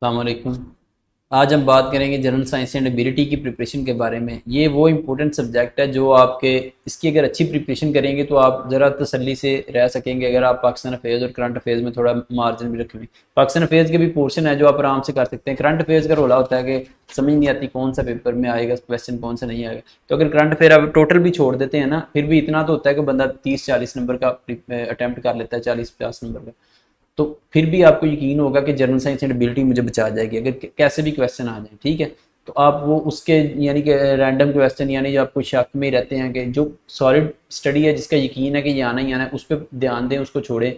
अस्सलाम वालेकुम। आज हम बात करेंगे जनरल साइंस एंड एबिलिटी की प्रिपरेशन के बारे में। ये वो इम्पोर्टेंट सब्जेक्ट है जो आपके इसकी अगर अच्छी प्रिपरेशन करेंगे तो आप ज़रा तसल्ली से रह सकेंगे। अगर आप पाकिस्तान अफेयर्स और करंट अफेयर्स में थोड़ा मार्जिन भी रखेंगे, पाकिस्तान अफेयर्स के भी पोर्शन है जो आप आराम से कर सकते हैं। करंट अफेयर्स का रोला होता है कि समझ नहीं आती कौन सा पेपर में आएगा क्वेश्चन, कौन सा नहीं आएगा। तो अगर करंट अफेयर आप टोटल भी छोड़ देते हैं ना, फिर भी इतना तो होता है कि बंदा 30-40 नंबर का अटैम्प्ट कर लेता है, 40-50 नंबर का। तो फिर भी आपको यकीन होगा कि जनरल साइंस एंड एबिलिटी मुझे बचा जाएगी अगर कैसे भी क्वेश्चन आ जाए। ठीक है, तो आप वो उसके यानी कि रैंडम क्वेश्चन, यानी जो आपको शक में रहते हैं कि जो सॉलिड स्टडी है जिसका यकीन है कि ये आना ही आना है, उस पर ध्यान दें, उसको छोड़ें,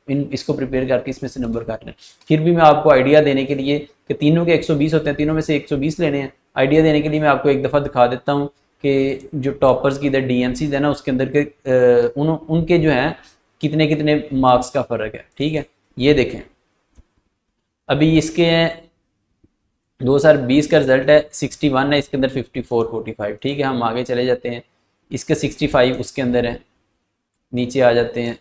इसको प्रिपेयर करके इसमें से नंबर काट लें। फिर भी मैं आपको आइडिया देने के लिए कि तीनों के 120 होते हैं, तीनों में से 120 लेने हैं, आइडिया देने के लिए मैं आपको एक दफ़ा दिखा देता हूँ कि जो टॉपर्स की इधर डीएमसीज है ना, उसके अंदर के उनके जो हैं कितने कितने मार्क्स का फ़र्क है। ठीक है, ये देखें, अभी इसके 2020 का रिजल्ट है 61 है, इसके अंदर 54-45। ठीक है, हम आगे चले जाते हैं। इसके 65 उसके अंदर है, नीचे आ जाते हैं।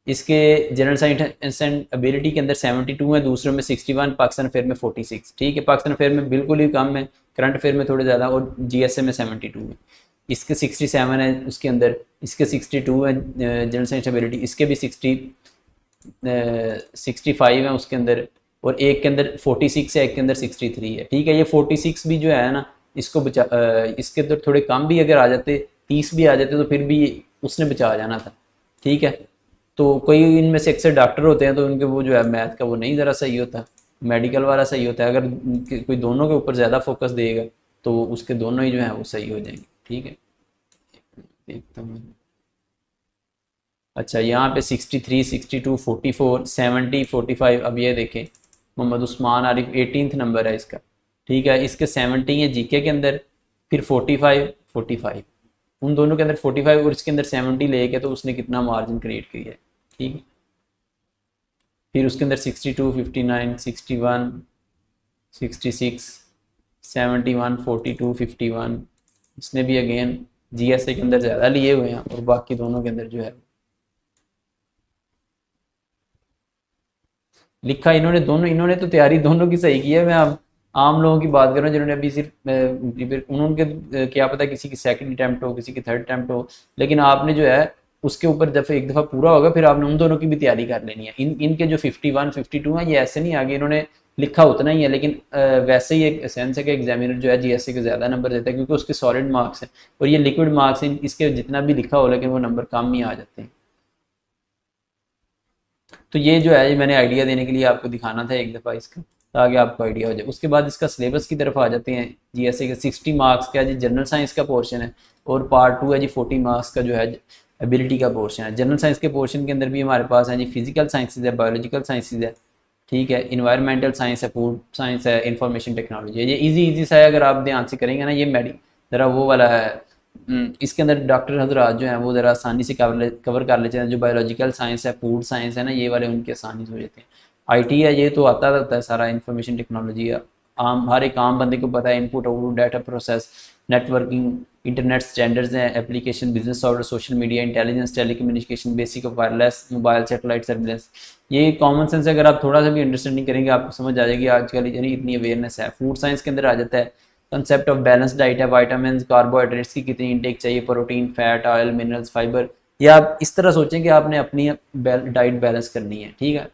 इसके जनरल साइंस एंड एबिलिटी के अंदर 72 है, दूसरों में 61, पाकिस्तान अफेयर में 46। ठीक है, पाकिस्तान अफेयर में बिल्कुल ही कम है, करंट अफेयर में थोड़े ज़्यादा, और जीएसए में 72 है। इसके 67 है उसके अंदर, इसके 62 है जनरल साइंस एबिलिटी, इसके भी 65 है उसके अंदर, और एक के अंदर 46 है, एक के अंदर 63 है। ठीक है, ये 46 भी जो है ना, इसको बचा इसके अंदर थोड़े कम भी अगर आ जाते, 30 भी आ जाते, तो फिर भी उसने बचा जाना था। ठीक है, तो कोई इनमें से अक्सर डॉक्टर होते हैं तो उनके वो जो है मैथ का वो नहीं ज़रा सही होता, मेडिकल वाला सही होता है। अगर कोई दोनों के ऊपर ज़्यादा फोकस देगा तो उसके दोनों ही जो है वो सही हो जाएंगे। ठीक है, देखता हूँ। अच्छा, यहाँ पे 63, 62, 44, 70, 45। अब ये देखें, मोहम्मद उस्मान आरिफ 18th नंबर है इसका। ठीक है, इसके 70 है जीके के अंदर, फिर 45, 45, उन दोनों के अंदर 45 और इसके अंदर 70 लेके, तो उसने कितना मार्जिन क्रिएट किया है। ठीक है, फिर उसके अंदर 62, 59, 61, 66, 71, 42, 51। इसने भी अगेन जीएसए के अंदर ज़्यादा लिए हुए हैं, और बाकी दोनों के अंदर जो है लिखा इन्होंने दोनों, इन्होंने तो तैयारी दोनों की सही की है। मैं अब आम लोगों की बात कर रहा हूँ जिन्होंने अभी सिर्फ उन्होंने क्या पता किसी की सेकंड अटैम्प्ट हो, किसी की थर्ड अटैम्प्ट हो, लेकिन आपने जो है उसके ऊपर जब एक दफ़ा पूरा होगा फिर आपने उन दोनों की भी तैयारी कर लेनी है। इनके जो 51, 52 है, ये ऐसे नहीं आगे इन्होंने लिखा उतना ही है, लेकिन वैसे ही एक सेंस है कि एग्जामिनर जो है जीएसए के ज़्यादा नंबर देता है क्योंकि उसके सॉलिड मार्क्स हैं, और ये लिक्विड मार्क्स हैं, इसके जितना भी लिखा हो लेकिन वो नंबर कम ही आ जाते हैं। तो ये जो है, ये मैंने आइडिया देने के लिए आपको दिखाना था एक दफ़ा इसका, ताकि आपको आइडिया हो जाए। उसके बाद इसका सिलेबस की तरफ आ जाते हैं। जीएसए के 60 मार्क्स का जी जनरल साइंस का पोर्शन है, और पार्ट 2 है जी 40 मार्क्स का जो है एबिलिटी का पोर्शन है। जनरल साइंस के पोर्शन के अंदर भी हमारे पास है जी फिजिकल साइंसेज है, बायोलॉजिकल साइंसेज है, ठीक है, इन्वायरमेंटल साइंस है, फूड साइंस है, इंफॉर्मेशन टेक्नोलॉजी है। ये इजी सा है, अगर आप ध्यान से करेंगे ना, ये मेडी ज़रा वो वाला है। इसके अंदर डॉक्टर हजरात जो हैं वो ज़रा आसानी से कवर कर लेते हैं। जो बायोलॉजिकल साइंस है, फूड साइंस है ना, ये वाले उनके आसानी से हो जाते हैं। आईटी है, ये तो आता रहता है सारा, इंफॉर्मेशन टेक्नोलॉजी है, आम हर एक आम बंदे को पता है। Input output data process, networking, internet standards हैं, application, business software, social media, intelligence, telecommunication, basic of wireless, mobile, satellite surveillance. ये कॉमन सेंस अगर आप थोड़ा सा भी अंडरस्टैंडिंग करेंगे आपको समझ आ जाएगी आजकल यानी इतनी अवेयरनेस है। फूड साइंस के अंदर आ जाता है कंसेप्ट ऑफ बैलेंस डाइट है, वाइटामिन, कार्बोहाइड्रेट्स की कितनी इंटेक चाहिए, protein, fat, oil, minerals, fibre. या आप इस तरह सोचें कि आपने अपनी डाइट बैलेंस करनी है। ठीक है,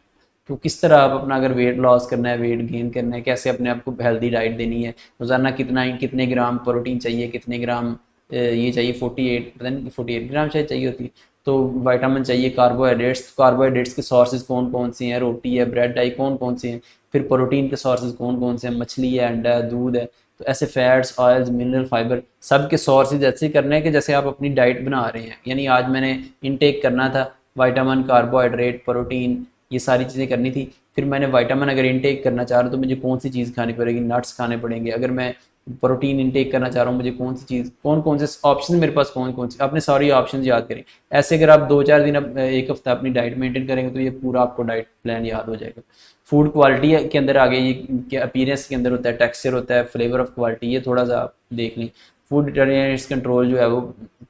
तो किस तरह आप अपना अगर वेट लॉस करना है, वेट गेन करना है, कैसे अपने आप को हेल्दी डाइट देनी है, रोज़ाना कितने ग्राम प्रोटीन चाहिए, कितने ग्राम ये चाहिए, 48 पता नहीं 48 ग्राम शायद चाहिए होती है। तो विटामिन चाहिए, कार्बोहाइड्रेट्स के सोर्सेज कौन कौन सी हैं, रोटी है, ब्रेड है, कौन कौन सी हैं। फिर प्रोटीन के सोर्सेज कौन कौन से हैं, मछली है, अंडा है, दूध है। तो ऐसे फैट्स, ऑयल्स, मिनरल, फाइबर, सब के सोर्सेज ऐसे करने हैं कि जैसे आप अपनी डाइट बना रहे हैं। यानी आज मैंने इनटेक करना था विटामिन, कार्बोहाइड्रेट, प्रोटीन, ये सारी चीज़ें करनी थी। फिर मैंने विटामिन अगर इनटेक करना चाह रहा हूँ तो मुझे कौन सी चीज़ खानी पड़ेगी, नट्स खाने पड़ेंगे। अगर मैं प्रोटीन इनटेक करना चाह रहा हूँ, मुझे कौन सी चीज़, कौन कौन से ऑप्शन मेरे पास, कौन कौन से, अपने सारी ऑप्शन याद करें। ऐसे अगर आप 2-4 दिन एक हफ्ता अपनी डाइट मेंटेन करेंगे तो ये पूरा आपको डाइट प्लान याद हो जाएगा। फूड क्वालिटी के अंदर आगे ये अपीयरेंस के अंदर होता है, टेक्सचर होता है, फ्लेवर ऑफ क्वालिटी, ये थोड़ा सा आप देख लें। फूड डिटर्मिनेंट्स कंट्रोल जो है वो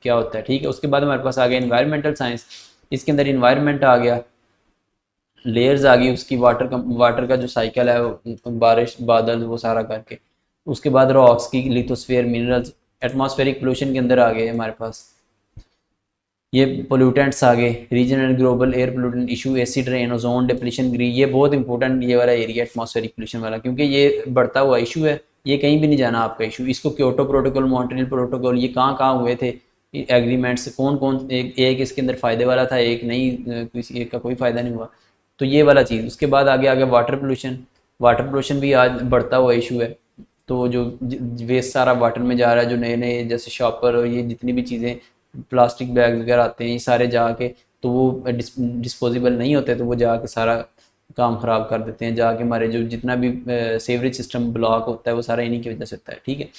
क्या होता है। ठीक है, उसके बाद हमारे पास आ गया इन्वायरमेंटल साइंस। इसके अंदर इन्वायरमेंट आ गया, लेयर्स आ गई उसकी, वाटर का जो साइकिल है बारिश बादल वो सारा करके। उसके बाद रॉक्स की लिथोस्फीयर मिनरल्स, एटमॉस्फेरिक पोल्यूशन के अंदर आ गए हमारे पास ये पोल्यूटेंट्स आ गए, regional global air pollutant issue, acid rain, ozone depletion, ग्री। ये बहुत इंपॉर्टेंट ये वाला एरिया एटमॉस्फेरिक पोल्यूशन वाला, क्योंकि ये बढ़ता हुआ इशू है, ये कहीं भी नहीं जाना आपका इशू। इसको क्योटो प्रोटोकॉल, मॉन्ट्रियल प्रोटोकॉल, ये कहाँ कहाँ हुए थे एग्रीमेंट्स, कौन कौन, एक इसके अंदर फ़ायदे वाला था, एक नहीं, किसी एक का कोई फ़ायदा नहीं हुआ। तो ये वाला चीज़। उसके बाद आगे आगे वाटर पोल्यूशन, वाटर पोल्यूशन भी आज बढ़ता हुआ इशू है। तो जो वेस्ट सारा वाटर में जा रहा है, जो नए नए जैसे शॉपर और ये जितनी भी चीज़ें प्लास्टिक बैग वगैरह आते हैं, ये सारे जाके तो वो डिस्पोजेबल नहीं होते, तो वो जाके सारा काम ख़राब कर देते हैं, जाके हमारे जो जितना भी सेवरेज सिस्टम ब्लॉक होता है वो सारा इन्हीं की वजह से होता है। ठीक है,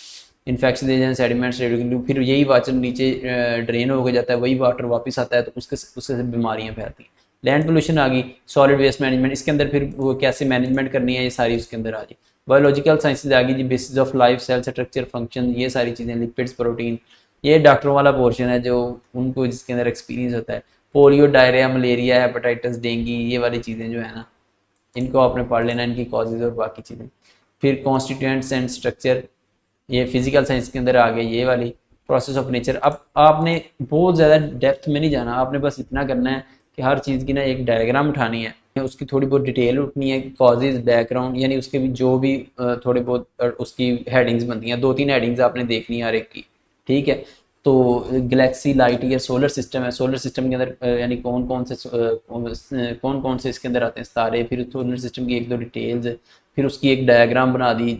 इन्फेक्शन एजेंट, सेडिमेंट्स, फिर यही वाटर नीचे ड्रेन हो जाता है, वही वाटर वापस आता है, तो उससे बीमारियाँ फैलती हैं। लैंड पोल्यूशन आ गई, सॉलिड वेस्ट मैनेजमेंट, इसके अंदर फिर वो कैसे मैनेजमेंट करनी है, ये सारी उसके अंदर आ गई। बायोलॉजिकल साइंसेज आ गई जी, basis of life, cell structure, function, ये सारी चीज़ें, लिपिड्स, प्रोटीन, ये डॉक्टरों वाला पोर्शन है जो उनको जिसके अंदर एक्सपीरियंस होता है। Polio, diarrhoea, malaria, hepatitis, dengue, ये वाली चीज़ें जो है ना, इनको आपने पढ़ लेना, इनकी कॉजेज और बाकी चीज़ें। फिर कॉन्स्टिट्यूएंट्स एंड स्ट्रक्चर, ये फिजिकल साइंस के अंदर आ गई ये वाली। प्रोसेस ऑफ नेचर, अब आपने बहुत ज़्यादा डेप्थ में नहीं जाना, आपने बस इतना करना है कि हर चीज़ की ना एक डायग्राम उठानी है, उसकी थोड़ी बहुत डिटेल उठनी है, कॉजेज, बैकग्राउंड, यानी उसके भी जो भी थोड़े बहुत उसकी हेडिंग्स बनती हैं, 2-3 हेडिंग्स आपने देखनी है हर एक की। ठीक है, तो Galaxy, light year, solar system है, सोलर सिस्टम के अंदर यानी कौन कौन से इसके अंदर आते हैं तारे, फिर सोलर सिस्टम की 1-2 डिटेल्स, फिर उसकी एक डायग्राम बना दी,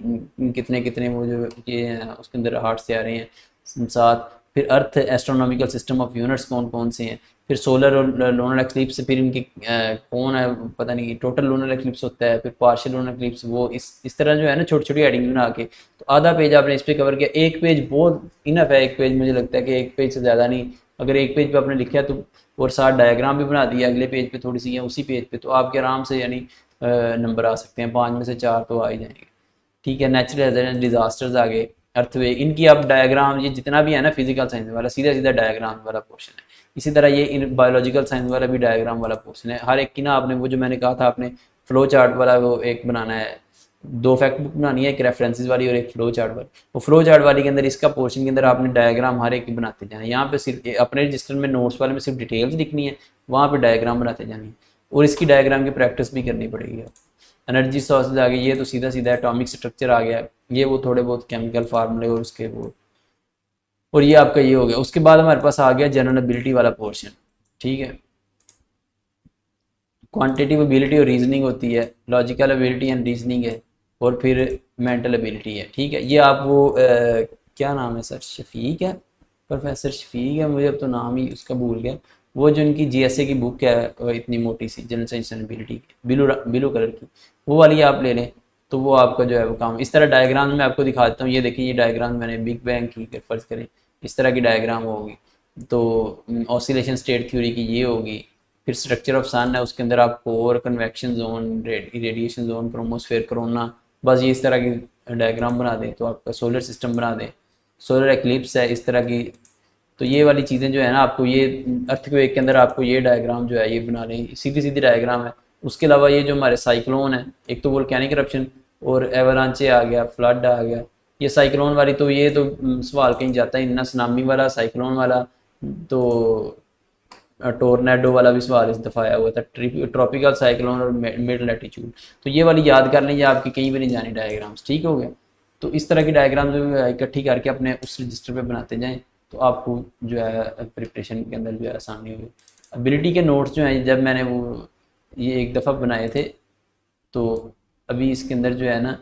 कितने कितने वो जो ये हैं उसके अंदर हार्ट से आ रहे हैं साथ। फिर अर्थ एस्ट्रोनॉमिकल सिस्टम ऑफ यूनिट्स कौन कौन से हैं, फिर सोलर और लूनर एक्लिप्स, फिर इनकी कौन है पता नहीं, टोटल लूनर एक्लिप्स होता है, फिर पार्शियल लूनर एक्लिप्स, वो इस तरह जो है ना छोटी छोटी हेडिंग बना के, तो आधा पेज आपने इस पर कवर किया। एक पेज बहुत इनफ है, एक पेज मुझे लगता है कि एक पेज से ज़्यादा नहीं, अगर एक पेज पे आपने लिखा तो, और साथ डायग्राम भी बना दिया अगले पेज पे थोड़ी सी या उसी पेज पे, तो आपके आराम से यानी नंबर आ सकते हैं, 5 में से 4 तो आ ही जाएंगे। ठीक है, नेचुरल डिजास्टर्स आ गए, अर्थवे, इनकी आप डायग्राम, ये जितना भी है ना फिजिकल साइंस वाला सीधा सीधा डायग्राम वाला पोर्शन है। इसी तरह ये इन बायोलॉजिकल साइंस वाला भी डायग्राम वाला पोर्शन है। हर एक की ना आपने वो जो मैंने कहा था आपने फ्लो चार्ट वाला वो एक बनाना है, 2 फैक्ट बुक बनानी है, एक रेफरेंसेस वाली और एक फ्लो चार्ट वाली। वो फ्लो चार्ट वाली के अंदर इसका पोर्शन के अंदर आपने डायग्राम हर एक की बनाते जाना है। यहाँ पे सिर्फ अपने रजिस्टर में नोट्स वाले में सिर्फ डिटेल्स लिखनी है, वहाँ पे डायग्राम बनाते जानी है, और इसकी डायग्राम की प्रैक्टिस भी करनी पड़ेगी। एनर्जी सोर्सेज आ गई, ये तो सीधा सीधा एटॉमिक स्ट्रक्चर आ गया, ये वो थोड़े बहुत केमिकल फार्मूले और उसके वो, और ये आपका ये हो गया। उसके बाद हमारे पास आ गया जनरल एबिलिटी वाला पोर्शन। ठीक है, क्वांटिटेटिव एबिलिटी और रीजनिंग होती है, लॉजिकल एबिलिटी एंड रीजनिंग है, और फिर मेंटल एबिलिटी है। ठीक है, ये आप वो क्या नाम है सर, शफीक है, प्रोफेसर शफीक है, मुझे अब तो नाम ही उसका भूल गया, वो जो इनकी जीएसए की बुक है इतनी मोटी सी, जनरल साइंस एंड एबिलिटी की, ब्लू कलर की, वो वाली आप ले लें, तो वो आपका जो है वो काम। इस तरह डायग्राम में आपको दिखा देता हूँ, ये देखिए ये डायग्राम मैंने बिग बैंग की फर्ज करें, इस तरह की डायग्राम होगी, तो ऑसिलेशन स्टेट थ्योरी की ये होगी। फिर स्ट्रक्चर ऑफ सन है, उसके अंदर आप core, convection zone, radiation zone, chromosphere, corona, बस ये इस तरह की डायग्राम बना दें तो आपका सोलर सिस्टम बना दें। सोलर एक्लिप्स है इस तरह की, तो ये वाली चीज़ें जो है ना आपको ये अर्थक्वेक के अंदर आपको ये डायग्राम जो है ये बना लें, सीधी सीधी डायग्राम है। उसके अलावा ये जो हमारे साइक्लोन है, एक तो वोल्केनिक करप्शन और एवलांचे आ गया, फ्लड आ गया, ये साइक्लोन वाली तो ये तो सवाल कहीं जाता है ना, सुनामी वाला, साइक्लोन वाला, तो टोर्नेडो वाला भी सवाल इस दफ़ा आया हुआ था, ट्रॉपिकल साइक्लोन और मिड लैटिट्यूड, तो ये वाली याद कर लीजिए, आपकी कहीं भी नहीं जानी डायग्राम्स। ठीक हो गया, तो इस तरह की डायग्राम जो इकट्ठी करके अपने उस रजिस्टर पे बनाते जाएं, तो आपको जो है प्रिपरेशन के अंदर जो है आसानी होगी। एबिलिटी के नोट्स जो हैं जब मैंने वो ये एक दफ़ा बनाए थे, तो अभी इसके अंदर जो है ना,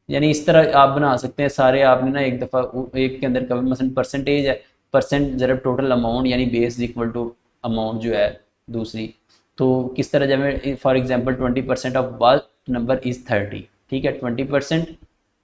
यानी इस तरह आप बना सकते हैं सारे, आपने ना एक दफ़ा एक के अंदर कभी मसलन परसेंटेज है, परसेंट ज़रा टोटल अमाउंट यानी बेस इक्वल टू अमाउंट जो है दूसरी, तो किस तरह जब for example 20% of what number is 30, ठीक है, 20%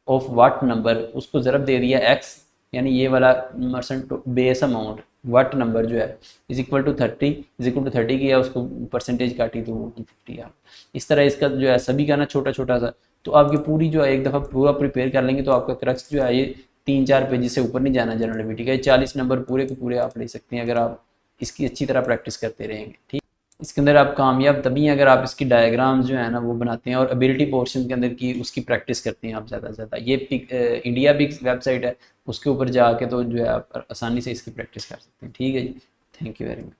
ऑफ वाट नंबर उसको ज़रब दे दिया x, यानी ये वाला परसेंट बेस अमाउंट वाट नंबर जो है इज इक्वल टू 30 किया, उसको परसेंटेज काटी तो 50 आ। इस तरह इसका जो है सभी का ना छोटा छोटा सा, तो आपकी पूरी जो है एक दफ़ा पूरा प्रिपेयर कर लेंगे तो आपका क्रक्स जो है ये 3-4 पेज से ऊपर नहीं जाना जनरल एबिलिटी का, 40 नंबर पूरे के पूरे आप ले सकते हैं अगर आप इसकी अच्छी तरह प्रैक्टिस करते रहेंगे। ठीक। इसके अंदर आप कामयाब तभी हैं अगर आप इसकी डायग्राम्स जो है ना वो बनाते हैं और एबिलिटी पोर्शन के अंदर की उसकी प्रैक्टिस करते हैं आप ज़्यादा से ज़्यादा। ये इंडिया बिग वेबसाइट है, उसके ऊपर जाके तो जो है आप आसानी से इसकी प्रैक्टिस कर सकते हैं। ठीक है जी, थैंक यू वेरी मच।